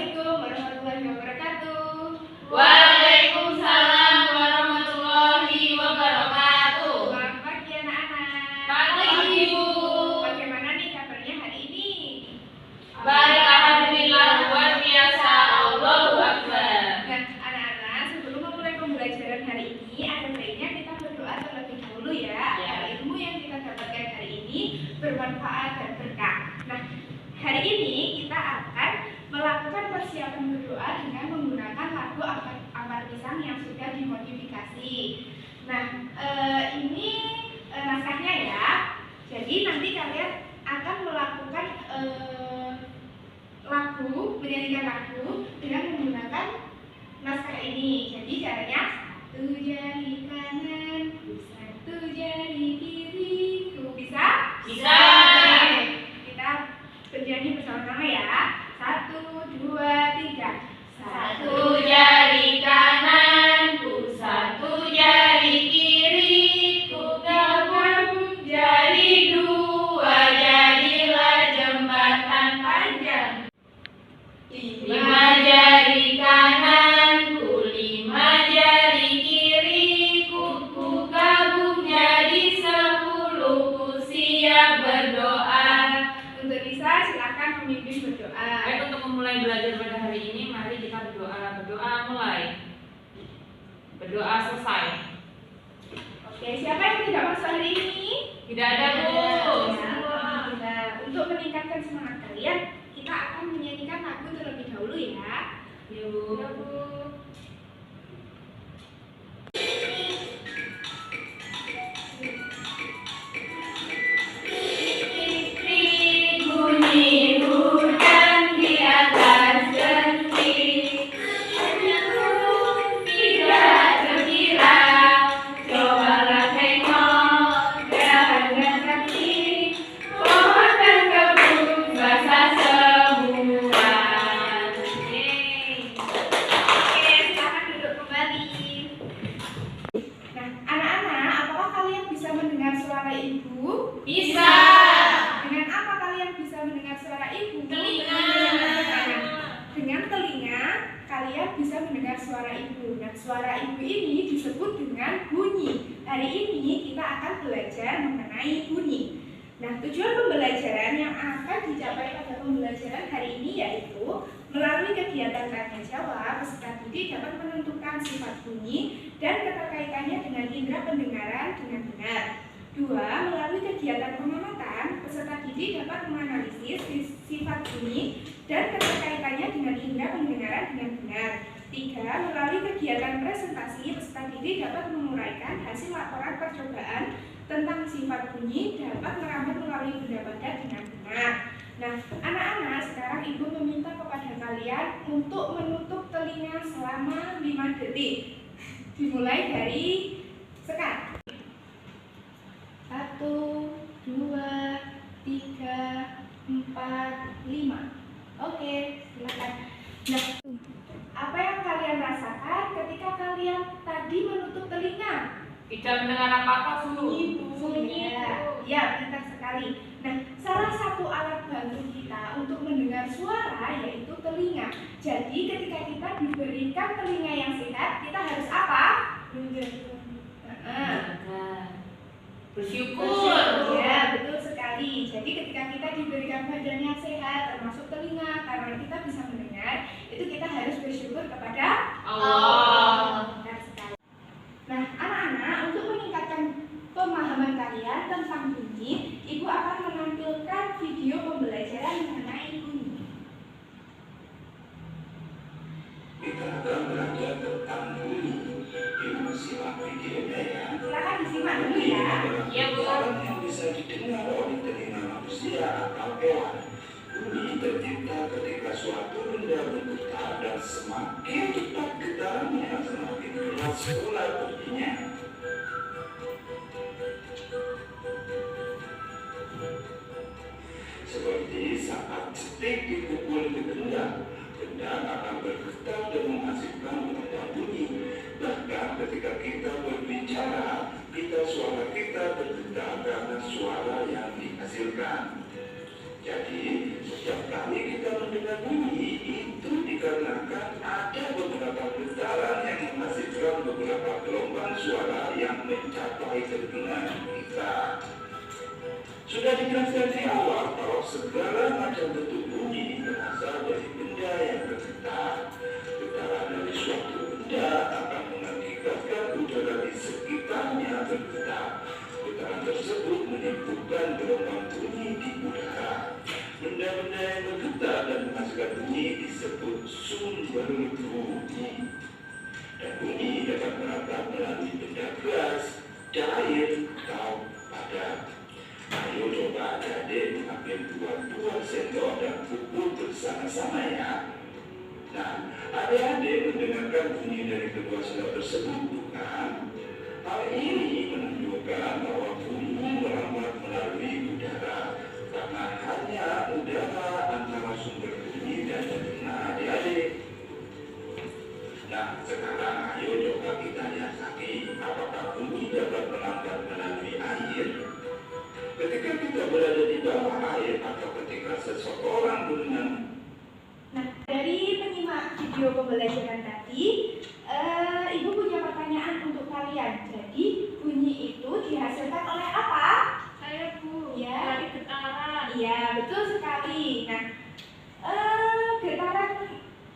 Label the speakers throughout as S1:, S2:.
S1: Assalamualaikum warahmatullahi wabarakatuh.
S2: Waalaikumsalam warahmatullahi wabarakatuh.
S1: Selamat pagi anak-anak.
S2: Pagi Ibu.
S1: Bagaimana nih kabarnya hari ini?
S2: Baik, alhamdulillah, luar biasa. Allahu Akbar.
S1: Nah, anak-anak, sebelum memulai pembelajaran hari ini, ada baiknya kita berdoa terlebih dahulu ya. Agar ilmu yang kita dapatkan hari ini bermanfaat dan berkah. Nah, hari ini kita akan melakukan persiapan berdoa dengan menggunakan lagu Ampar Pisang yang sudah dimodifikasi. Nah, ini naskahnya ya. Jadi nanti kalian akan melakukan menyanyikan lagu dengan menggunakan naskah ini. Jadi caranya satu jari kanan, satu jari kiri, bisa?
S2: Bisa.
S1: Kita bernyanyi bersama-sama ya. 1, 2, 3.
S2: Satu jari kananku, satu jari kiriku, gabung jadi dua, jadilah jembatan panjang. 5 jari kananku, 5 jari kiriku, ku gabung jadi 10, ku siap berdoa.
S1: Untuk bisa silakan memimpin berdoa.
S2: Baik, untuk memulai belajar pada hari ini, mari kita berdoa. Berdoa mulai, berdoa selesai.
S1: Oke, siapa yang tidak masuk hari ini?
S2: Tidak ada, Bu.
S1: Nah, untuk meningkatkan semangat kalian, kita akan menyanyikan lagu terlebih dahulu ya.
S2: Ya, Bu.
S1: Ya, Bu.
S2: Bunyi hujan di atas genteng, tidak terkira. Cobalah tengok gerakan kaki, pohon dan kebun basah semua.
S1: Oke, silakan duduk kembali. Nah, anak-anak, apakah kalian bisa mendengar suara ibu?
S2: Bisa.
S1: Dengan apa kalian bisa mendengar suara ibu?
S2: Telinga.
S1: Dengan telinga kalian bisa mendengar suara ibu. Nah, suara ibu ini disebut dengan bunyi. Hari ini kita akan belajar mengenai bunyi. Nah, tujuan pembelajaran yang akan dicapai pada pembelajaran hari ini yaitu melalui kegiatan tanya jawab, peserta didik dapat menentukan sifat bunyi dan keterkaitannya dengan indera pendengaran dengan benar. 2. Melalui kegiatan pengamatan, peserta didik dapat menganalisis sifat bunyi dan keterkaitannya dengan indera pendengaran dengan benar. 3. Melalui kegiatan presentasi, peserta didik dapat menguraikan hasil laporan percobaan tentang sifat bunyi dapat merambat melalui benda padat dengan benar. Nah, anak-anak, sekarang Ibu meminta kepada kalian untuk menutup telinga selama 5 detik. Dimulai dari sekarang. 1, 2, 3, 4, 5. Oke, silakan. Nah, apa yang kalian rasakan ketika kalian tadi menutup telinga?
S2: Tidak mendengar apa-apa, Bu.
S1: Bunyi. Ya, pintar sekali. Nah, salah satu alat bantu kita untuk mendengar suara yaitu telinga. Jadi, ketika kita diberikan telinga yang sehat, kita harus apa?
S2: Bersyukur.
S1: Ya, betul sekali. Jadi ketika kita diberikan badan yang sehat, termasuk telinga, karena kita bisa mendengar, itu kita harus bersyukur kepada
S2: Allah.
S1: Benar sekali. Nah, anak-anak, untuk meningkatkan pemahaman kalian tentang bunyi, Ibu akan menampilkan video pembelajaran mengenai bunyi.
S3: Kita akan belajar tentang bunyi. Ibu simak videonya ya.
S1: Silakan disimak dulu ya.
S2: Iya, Bu.
S3: Yang bisa didengar oleh telinga manusia atau hewan. Bunyi tercipta ketika suatu benda bergetar dan semakin cepat getarannya, semakin keras pula bunyinya. Seperti saat cetik dipukul di benda akan bergetar dan menghasilkan bunyi. Bahkan ketika kita berbicara, suara kita bergetar karena suara yang dihasilkan. Jadi, setiap kali kita mendengar bunyi, itu suara yang mencapai telinga kita. Sudah dijelaskan di awal kalau segala macam bentuk bunyi berasal dari benda yang bergetar. Getaran dari suatu benda akan mengakibatkan udara di sekitarnya bergetar. Getaran tersebut menimbulkan gelombang bunyi di udara. Benda-benda yang bergetar dan menghasilkan bunyi disebut sumber bunyi. Dan bunyi dapat merangkap melalui benda keras, cair, atau padat. Ayo coba adik mengambil dua sendok dan pukul bersama-sama ya. Nah, adik-adik mendengarkan bunyi dari kedua sendok tersebut, bukan? Hal ini menunjukkan bahwa bunyi merambat melalui udara, karena hanya udara antara sumber bunyi dan telinga adik-adik. Nah, sekarang ayo coba kita lihat lagi, apakah bunyi dapat merambat melalui air? Ketika kita berada di bawah air atau ketika seseorang berenang.
S1: Nah, dari penyimak video pembelajaran tadi, Ibu punya pertanyaan untuk kalian. Jadi, bunyi itu dihasilkan oleh apa?
S2: Saya Bu,
S1: Ya.
S2: dari getaran.
S1: Iya, betul sekali. Nah, getaran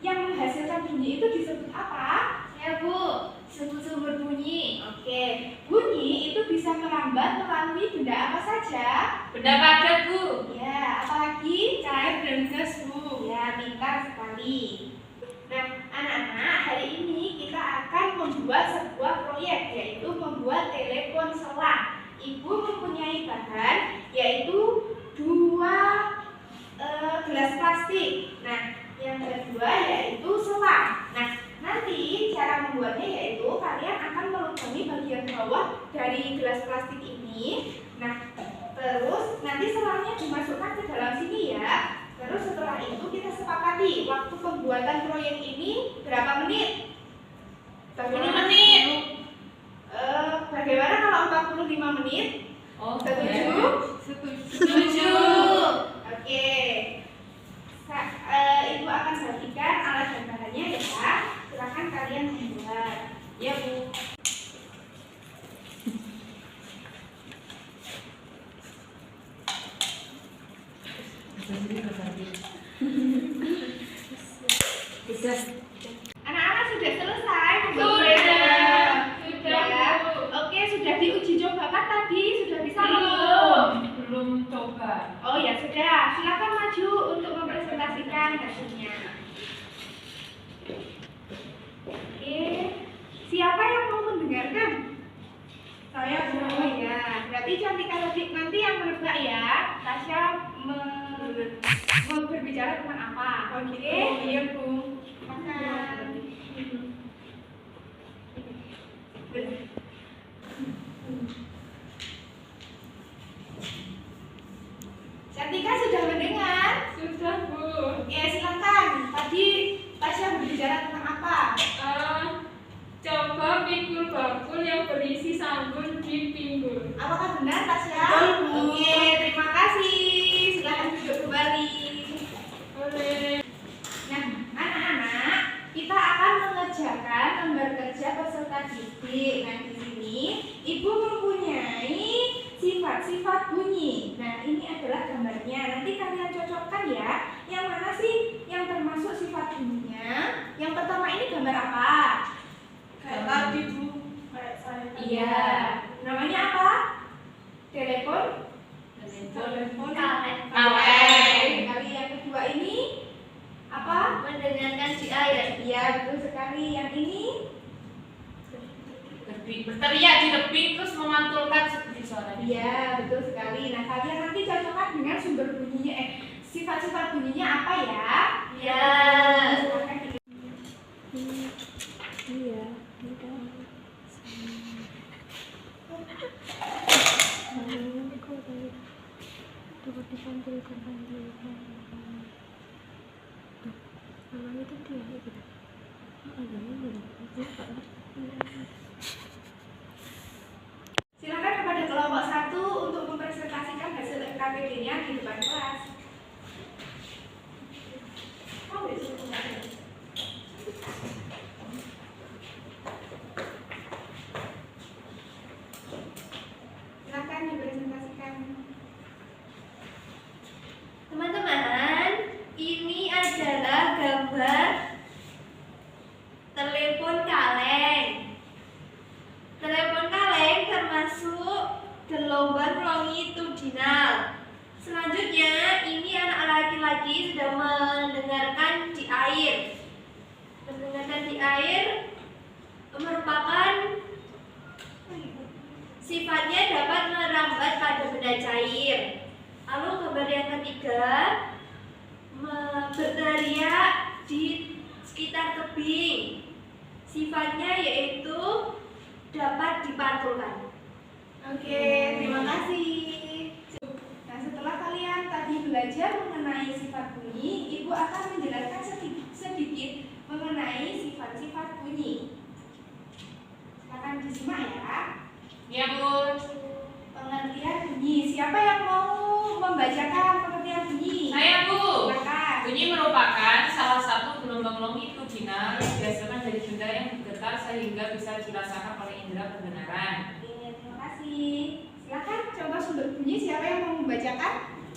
S1: yang menghasilkan bunyi itu disebut apa?
S2: Ya Bu, sumber bunyi.
S1: Oke, bunyi itu bisa merambat melalui benda apa saja?
S2: Benda padat Bu.
S1: Ya, apalagi?
S2: Cair dan gas Bu.
S1: Ya, pintar sekali. Nah, anak-anak, hari ini kita akan membuat sebuah proyek, yaitu membuat telepon selang. Ibu mempunyai bahan, yaitu 2 gelas plastik. Nah, yang kedua yaitu selang. Nah, nanti cara membuatnya yaitu kalian akan melubangi bagian bawah dari gelas plastik ini. Nah, terus nanti selangnya dimasukkan ke dalam sini ya. Terus setelah itu kita sepakati waktu pembuatan proyek ini berapa menit?
S2: 10 menit.
S1: Bagaimana kalau 45 menit?
S2: Oh,
S1: Setuju?
S2: Setuju.
S1: Oke. Ibu akan bagikan alat dan bahannya ya. Silakan kalian membuat.
S2: Ya Bu.
S1: Anak-anak sudah selesai
S2: Sudah.
S1: Ya.
S2: Bu.
S1: Oke, sudah diuji cobakan tadi, sudah bisa
S2: Belum coba.
S1: Oh ya sudah, silakan maju untuk mempresentasikan hasilnya. Oke, siapa yang mau mendengarkan?
S2: Saya Bu.
S1: Oh ya, berarti Cantika Radik nanti yang menebak ya. Tasya mau berbicara tentang apa? Oke.
S2: Iya Bu.
S1: Cantika sudah mendengar?
S2: Sudah Bu.
S1: Ya silakan. Tadi Tasya berbicara tentang apa?
S2: Coba pikul bakul yang berisi sabun di pinggul.
S1: Apakah benar Tasya?
S2: Betul, Bu.
S1: Oke, terima kasih. Silakan duduk kembali.
S2: Boleh.
S1: Nah, anak-anak, kita akan mengerjakan lembar kerja peserta didik. Nah, di sini Ibu mempunyai sifat-sifat bunyi. Nah, ini adalah gambarnya. Nanti kalian cocokkan ya. Yang mana sih yang termasuk sifat bunyinya? Yang pertama ini gambar apa?
S2: Kayak tadi Bu.
S1: Iya. Namanya apa? Telepon?
S2: Telepon.
S1: Kaleng. Kali yang kedua ini apa?
S2: Mendengarkan si ayat.
S1: Iya, betul sekali. Yang ini
S2: Berteriak di tebing terus memantulkan seperti suara.
S1: iya, betul sekali. Nah, kalian nanti cocokkan dengan sumber bunyinya, sifat-sifat bunyinya apa ya?
S2: Iya.
S1: Silakan di- Silakan kepada kelompok 1 untuk mempresentasikan hasil LKPD-nya di depan kelas.
S4: adalah gambar telepon kaleng. Telepon kaleng termasuk gelombang longitudinal. Selanjutnya, ini anak laki-laki sedang mendengarkan di air. Mendengarkan di air merupakan sifatnya dapat merambat pada benda cair. Lalu gambar yang ketiga, berteriak di sekitar tebing. Sifatnya yaitu dapat dipantulkan.
S1: Oke, terima kasih. Nah, setelah kalian tadi belajar mengenai sifat bunyi, Ibu akan menjelaskan sedikit mengenai sifat-sifat bunyi. Silakan disimak ya.
S2: Ya, Bu.
S1: Pengertian bunyi. Siapa yang mau membacakan pengertian bunyi?
S2: Saya, Bu.
S1: Silakan.
S2: Bunyi merupakan salah satu gelombang longitudinal yang dihasilkan dari benda yang bergetar sehingga bisa dirasakan oleh indera pendengaran.
S1: Oke, terima kasih. Silakan contoh sumber bunyi. Siapa yang mau membacakan?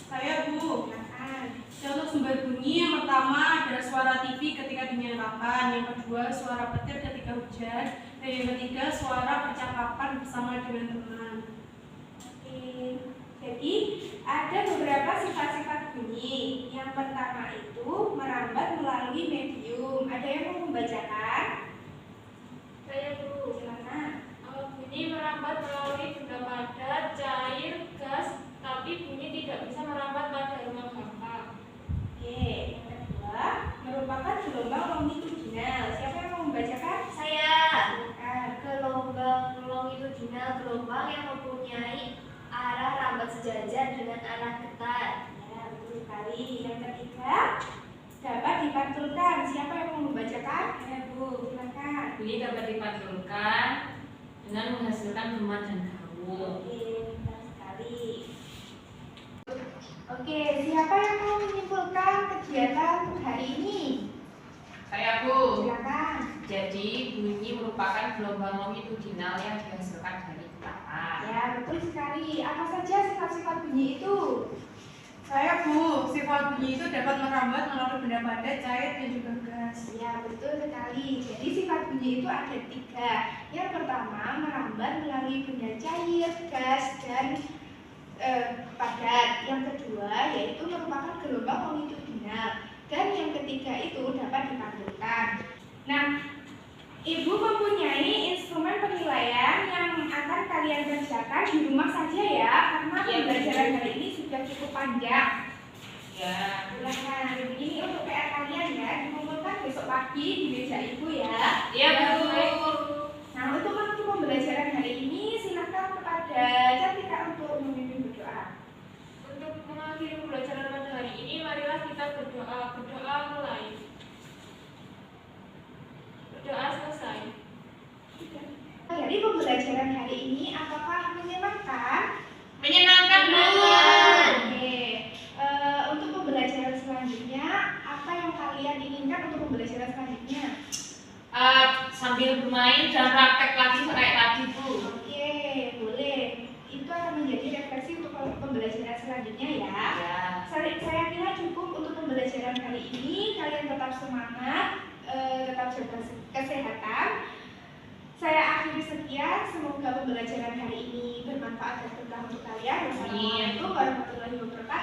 S5: Saya, Bu.
S1: Silakan.
S5: Contoh sumber bunyi yang pertama adalah suara TV ketika dinyalakan, yang kedua suara petir ketika hujan, dan yang ketiga suara percakapan bersama dengan teman.
S1: Oke. Jadi ada beberapa sifat-sifat bunyi. Yang pertama itu merambat melalui medium. Ada yang mau membacakan?
S4: Saya Bu.
S1: Silakan.
S4: Bunyi merambat melalui benda padat, cair, gas, tapi bunyi tidak bisa merambat pada rumah bangka.
S1: Oke. Yang kedua merupakan gelombang longitudinal. Siapa yang mau membacakan?
S4: Saya.
S1: Silakan.
S4: Gelombang longitudinal, gelombang yang mempunyai arah rambat sejajar dengan arah getar.
S1: Ya, betul sekali. Yang ketiga dapat dipantulkan. Siapa yang mau membacakan?
S2: Ya, Bu.
S1: Silakan.
S2: Bunyi dapat dipantulkan dengan menghasilkan gema dan gaung.
S1: Oke, benar sekali. Oke, siapa yang mau menyimpulkan kegiatan untuk hari ini?
S2: Saya, Bu.
S1: Silakan.
S2: Jadi, bunyi merupakan gelombang longitudinal yang dihasilkan dari getaran.
S1: Ya, betul sekali. Apa saja sifat-sifat bunyi itu?
S5: Saya, Bu. Sifat bunyi itu dapat merambat melalui benda padat, cair, dan juga gas.
S1: Ya, betul sekali. Jadi sifat bunyi itu ada 3. Yang pertama, merambat melalui benda cair, gas, dan padat. Yang kedua, yaitu merupakan gelombang longitudinal. Dan yang ketiga itu dapat dipantulkan. Nah, Ibu mempunyai instrumen penilaian yang akan kalian kerjakan di rumah saja ya, karena
S2: Ya,
S1: pembelajaran hari ini sudah cukup panjang.
S2: Ya.
S1: Silakan, ini untuk PR kalian ya, dikumpulkan besok pagi di meja Ibu ya.
S2: Iya, Bu.
S1: Nah, untuk menutup pembelajaran hari ini, silakan kepada Cantika untuk memimpin berdoa.
S4: Untuk mengakhiri pembelajaran pada hari ini, marilah kita berdoa. Berdoa mulai. Berdoa selesai.
S1: Jadi pembelajaran hari ini apakah menyenangkan?
S2: Menyenangkan, Bu.
S1: Oke. Untuk pembelajaran selanjutnya, apa yang kalian inginkan untuk pembelajaran selanjutnya?
S2: Sambil bermain dan praktek lagi kayak tadi, Bu.
S1: Oke, boleh. Itu akan menjadi refleksi untuk pembelajaran selanjutnya ya.
S2: Ya.
S1: Saya kira cukup untuk pembelajaran hari ini. Kalian tetap semangat, tetap jaga kesehatan. Saya akhiri sekian. Semoga pembelajaran hari ini bermanfaat dan berkah untuk kalian. Wassalamualaikum warahmatullahi wabarakatuh.